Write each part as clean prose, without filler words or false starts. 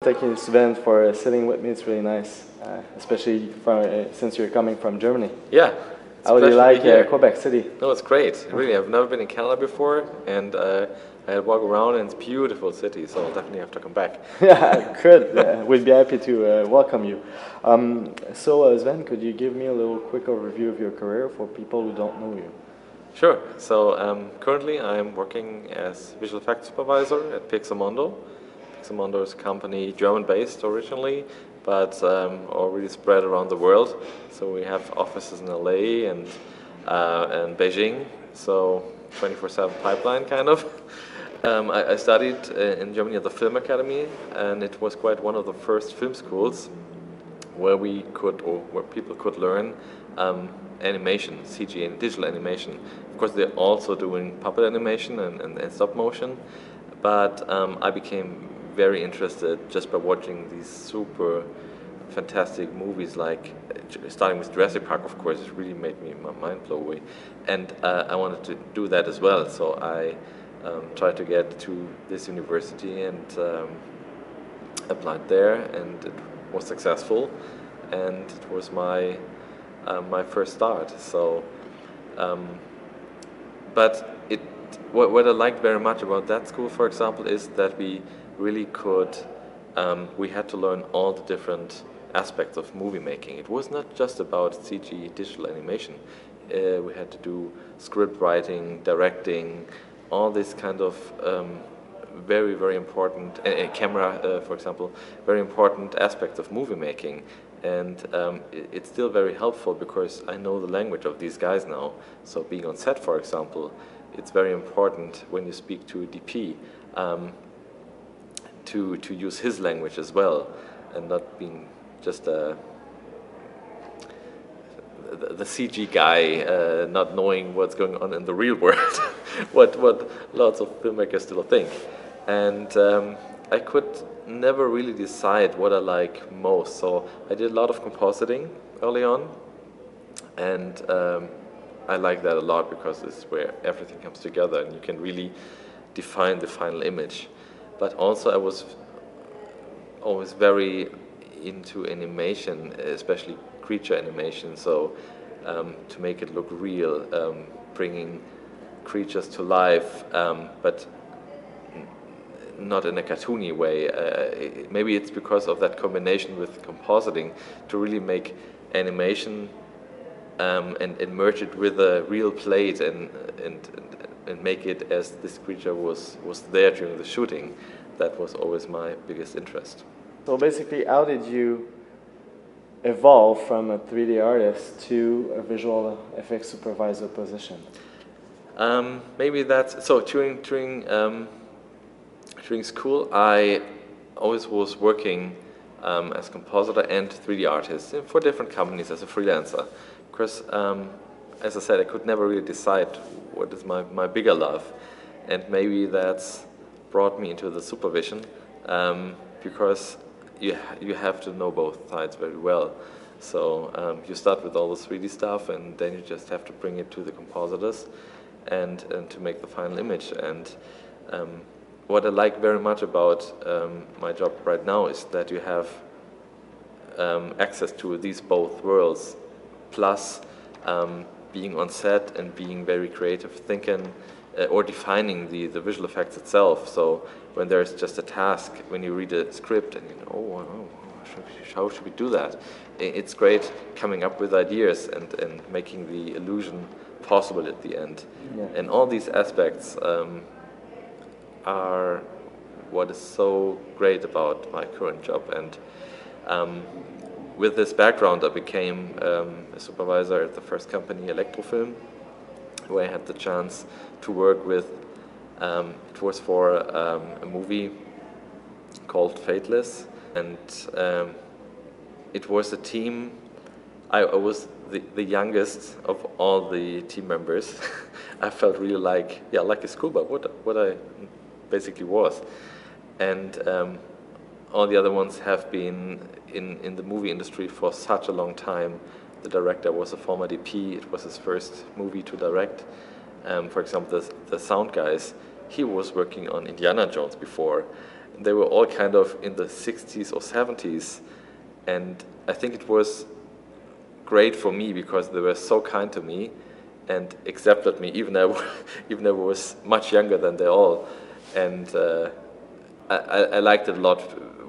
Thank you, Sven, for sitting with me. It's really nice, especially since you're coming from Germany. Yeah. How do you like Quebec City? No, it's great. Really, I've never been in Canada before, and I had walk around, and it's a beautiful city, so I'll definitely have to come back. Yeah, good. We'd be happy to welcome you. So, Sven, could you give me a little quick overview of your career for people who don't know you? Sure. So currently I'm working as visual effects supervisor at Pixomondo. Pixomondo is a company German-based originally, but already spread around the world. So we have offices in LA and Beijing, so 24/7 pipeline kind of. I studied in Germany at the Film Academy, and it was quite one of the first film schools where where people could learn animation, CG and digital animation. Of course, they're also doing puppet animation and stop motion, but I became very interested just by watching these super fantastic movies, like starting with Jurassic Park. Of course, it really made my mind blow away, and I wanted to do that as well. So I tried to get to this university and applied there, and it was successful, and it was my first start. So, but what I liked very much about that school, for example, is that we really could, we had to learn all the different aspects of movie making. It was not just about CG digital animation. We had to do script writing, directing, all this kind of very, very important, camera, for example, very important aspects of movie making. And it's still very helpful because I know the language of these guys now. So being on set, for example, it's very important when you speak to a DP to use his language as well, and not being just the CG guy, not knowing what's going on in the real world, what lots of filmmakers still think. And I could never really decide what I like most. So I did a lot of compositing early on, and I like that a lot because it's where everything comes together and you can really define the final image. But also I was always very into animation, especially creature animation, so to make it look real, bringing creatures to life, but not in a cartoony way. Maybe it's because of that combination with compositing to really make animation and merge it with a real plate and make it as this creature was there during the shooting. That was always my biggest interest. So basically, how did you evolve from a 3D artist to a visual effects supervisor position? Maybe that's so. During school, I always was working as compositor and 3D artist for different companies as a freelancer. Because, as I said, I could never really decide what is my bigger love, and maybe that's brought me into the supervision, because you have to know both sides very well. So you start with all the 3D stuff, and then you just have to bring it to the compositors and to make the final image. And what I like very much about my job right now is that you have access to these both worlds, plus being on set and being very creative, thinking or defining the visual effects itself. So when there's just a task, when you read a script and you know, oh, how should we do that? It's great coming up with ideas and making the illusion possible at the end. Yeah. And all these aspects are what is so great about my current job. And with this background, I became a supervisor at the first company, Electrofilm, where I had the chance to work with, it was for a movie called Fateless, and it was a team. I was the youngest of all the team members. I felt really like a schoolboy, what I basically was. And all the other ones have been in the movie industry for such a long time. The director was a former DP. It was his first movie to direct. For example, the sound guys, he was working on Indiana Jones before. they were all kind of in the 60s or 70s, and I think it was great for me because they were so kind to me and accepted me, even though I was much younger than they all. And I liked it a lot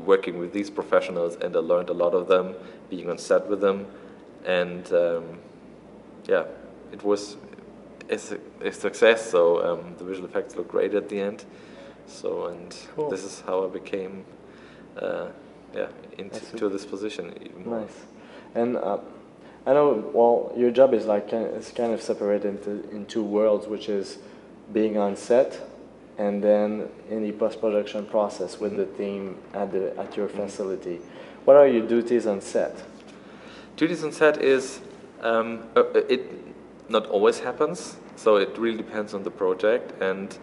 working with these professionals, and I learned a lot of them, being on set with them. And yeah, it was a success, so the visual effects look great at the end. So, and cool. This is how I became into this position even more. Nice. And I know, well, your job is like it's kind of separated in two worlds, which is being on set and then in the post-production process with the team at your facility. What are your duties on set? Duties on set is, it not always happens, so it really depends on the project. And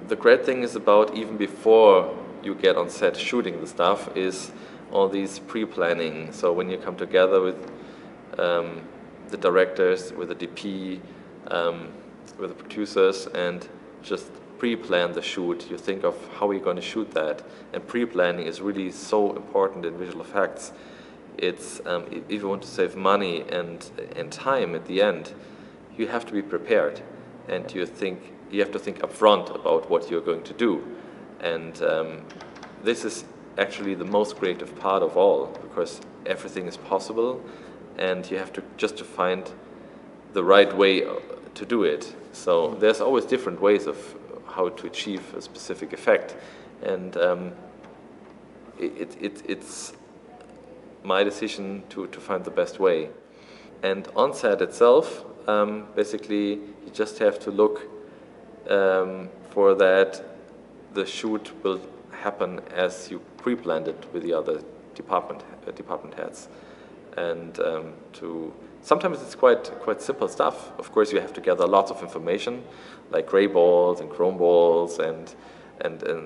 the great thing is about even before you get on set shooting the stuff is all these pre-planning. So when you come together with the directors, with the DP, with the producers, and just pre-plan the shoot, you think of how you're going to shoot that. And pre-planning is really so important in visual effects. It's if you want to save money and time at the end, you have to be prepared, and you have to think upfront about what you're going to do. And this is actually the most creative part of all, because everything is possible, and you have to just to find the right way to do it. So there's always different ways of how to achieve a specific effect, and it's my decision to find the best way. And on set itself, basically you just have to look for that the shoot will happen as you pre-planned it with the other department heads. And sometimes it's quite simple stuff. Of course, you have to gather lots of information, like gray balls and chrome balls, and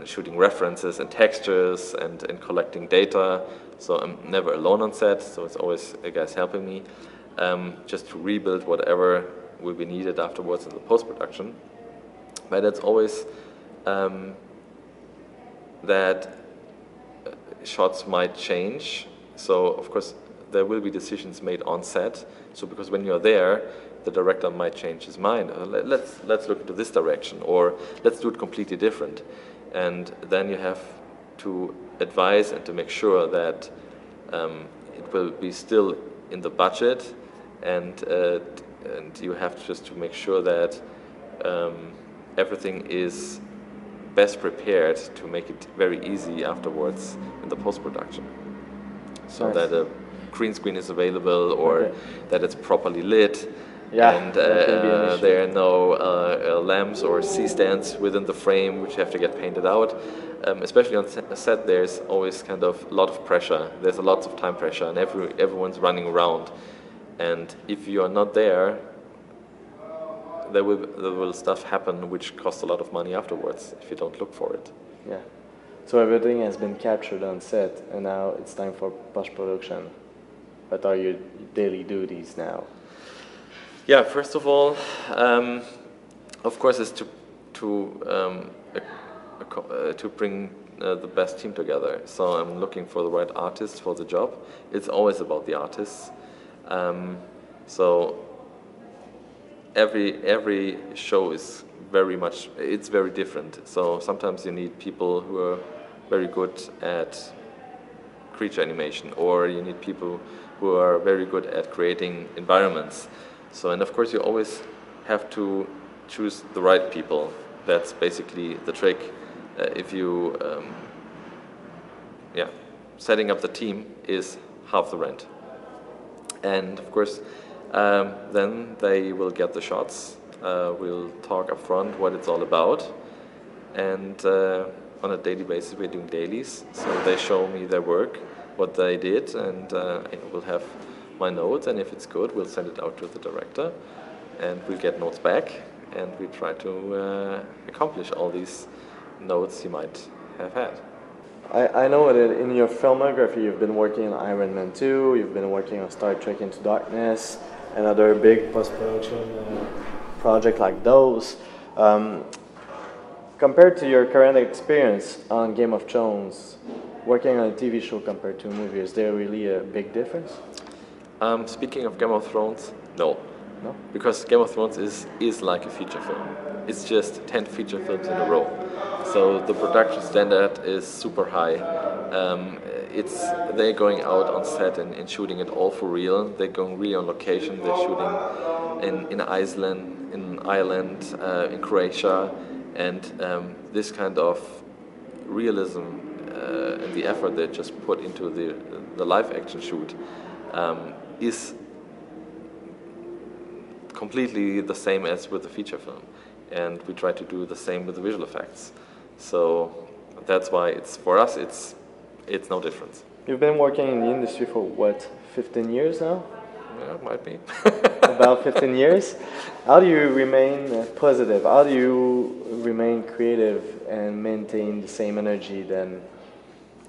shooting references and textures and collecting data. So I'm never alone on set, so it's always guys helping me, just to rebuild whatever will be needed afterwards in the post-production. But it's always that shots might change. So of course there will be decisions made on set. So because when you're there, the director might change his mind. Let's look into this direction, or let's do it completely different. And then you have to advise and to make sure that it will be still in the budget, and you have just to make sure that everything is best prepared to make it very easy afterwards in the post-production. So nice. That a green screen is available, or that it's properly lit, and there are no lamps or C-stands within the frame which have to get painted out. Especially on set, there's always kind of a lot of pressure. There's a lot of time pressure, and everyone's running around. And if you are not there, there will stuff happen which costs a lot of money afterwards if you don't look for it. Yeah. So everything has been captured on set, and now it's time for post-production. What are your daily duties now? Yeah, first of all, of course, is to bring the best team together. So I'm looking for the right artists for the job. It's always about the artists. So every show is it's very different. So sometimes you need people who are very good at creature animation, or you need people who are very good at creating environments. So, and of course you always have to choose the right people. That's basically the trick. If you, setting up the team is half the rent. And of course, then they will get the shots. We'll talk up front what it's all about. And on a daily basis, we're doing dailies. So they show me their work, what they did, and we'll have my notes. And if it's good, we'll send it out to the director, and we'll get notes back. And we try to accomplish all these notes you might have had. I know that in your filmography you've been working on Iron Man 2, you've been working on Star Trek Into Darkness, and other big post-production projects like those. Compared to your current experience on Game of Thrones, working on a TV show compared to a movie, is there really a big difference? Speaking of Game of Thrones, no. No? Because Game of Thrones is like a feature film. It's just 10 feature films in a row. So the production standard is super high. They're going out on set and shooting it all for real. They're going really on location. They're shooting in Iceland, in Ireland, in Croatia, and this kind of realism and the effort they just put into the live action shoot is completely the same as with the feature film, and we try to do the same with the visual effects. So that's why for us it's no difference. You've been working in the industry for what, 15 years now? Yeah, it might be. About 15 years. How do you remain positive? How do you remain creative and maintain the same energy than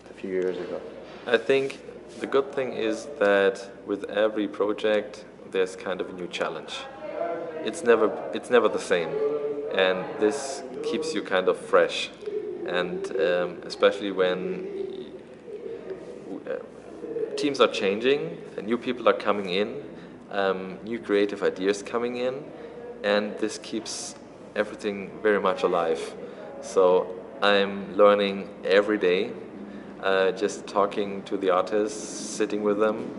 a few years ago? I think the good thing is that with every project there's kind of a new challenge. It's never the same, and this keeps you kind of fresh, and especially when teams are changing and new people are coming in, new creative ideas coming in, and this keeps everything very much alive. So I'm learning every day, just talking to the artists, sitting with them,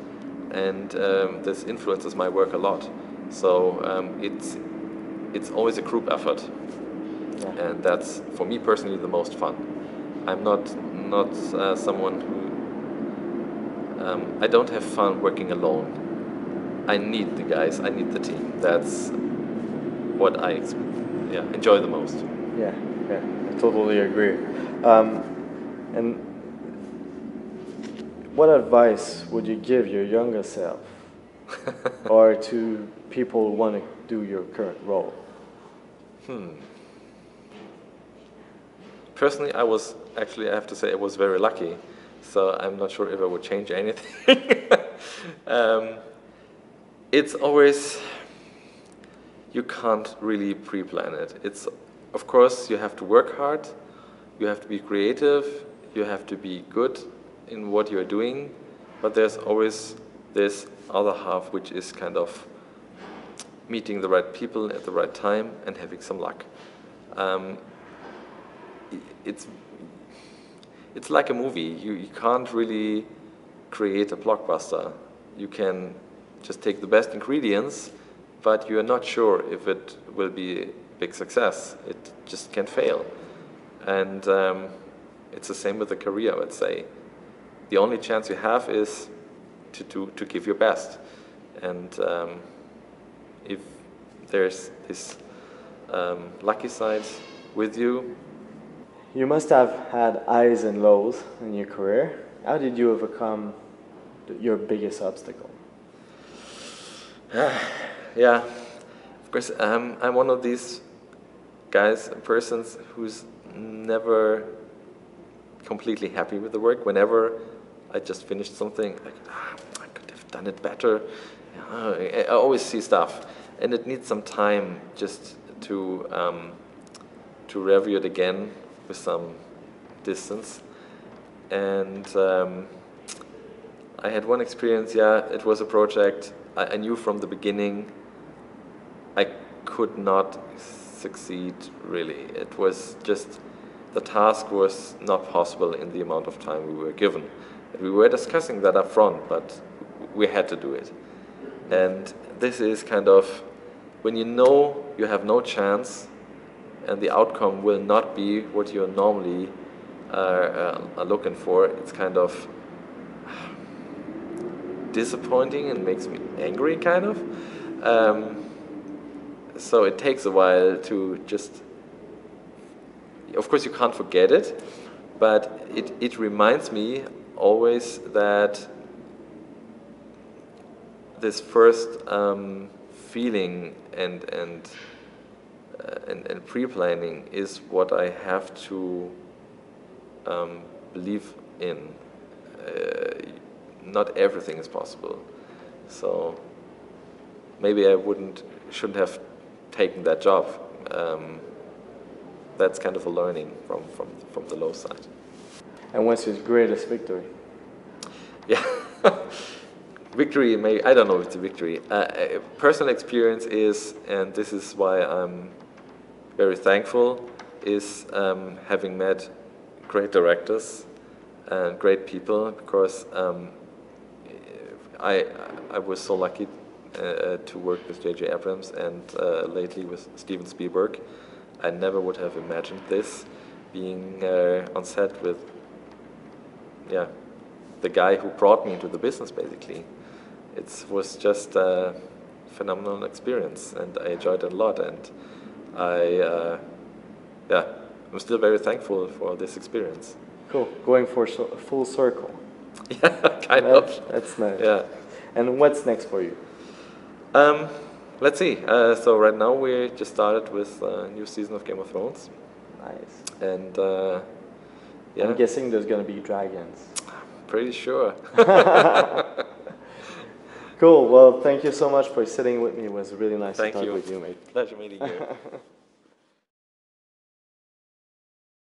and this influences my work a lot. So it's always a group effort, and that's for me personally the most fun. I'm not someone who I don't have fun working alone. I need the guys, I need the team. That's what I enjoy the most. Yeah, I totally agree. And what advice would you give your younger self or to people who want to do your current role? Personally, I have to say I was very lucky, so I'm not sure if I would change anything. It's always, you can't really pre-plan it. It's, of course, you have to work hard, you have to be creative, you have to be good in what you're doing, but there's always this other half which is kind of meeting the right people at the right time and having some luck. It's like a movie. You can't really create a blockbuster. You can just take the best ingredients, but you're not sure if it will be a big success. It just can fail. And it's the same with a career, I would say. The only chance you have is to give your best. And if there's this lucky side with you. You must have had highs and lows in your career. How did you overcome your biggest obstacle? Yeah, of course, I'm one of these persons who's never completely happy with the work. Whenever I just finished something, I could have done it better. I always see stuff, and it needs some time just to review it again with some distance. And I had one experience. It was a project I knew from the beginning I could not succeed, really. It was just, the task was not possible in the amount of time we were given. And we were discussing that up front, but we had to do it. And this is kind of, when you know you have no chance and the outcome will not be what you're normally are looking for, it's kind of disappointing and makes me angry, kind of. So it takes a while to just, of course you can't forget it, but it reminds me always that this first feeling and pre-planning is what I have to believe in. Not everything is possible, so maybe I shouldn't have taken that job. that's kind of a learning from the low side. And what's your greatest victory? Yeah, victory, maybe, I don't know if it's a victory. Personal experience is, and this is why I'm very thankful, is having met great directors and great people, because I was so lucky to work with J.J. Abrams and lately with Steven Spielberg. I never would have imagined this, being on set with, yeah, the guy who brought me into the business, basically. It was just a phenomenal experience, and I enjoyed it a lot, and I'm still very thankful for this experience. Cool. Going for full circle. Yeah, kind of. That's nice. Yeah. And what's next for you? Let's see. So right now we just started with a new season of Game of Thrones. Nice. And yeah. I'm guessing there's going to be dragons. Pretty sure. Cool. Well, thank you so much for sitting with me. It was really nice to talk with you, mate. Pleasure meeting you.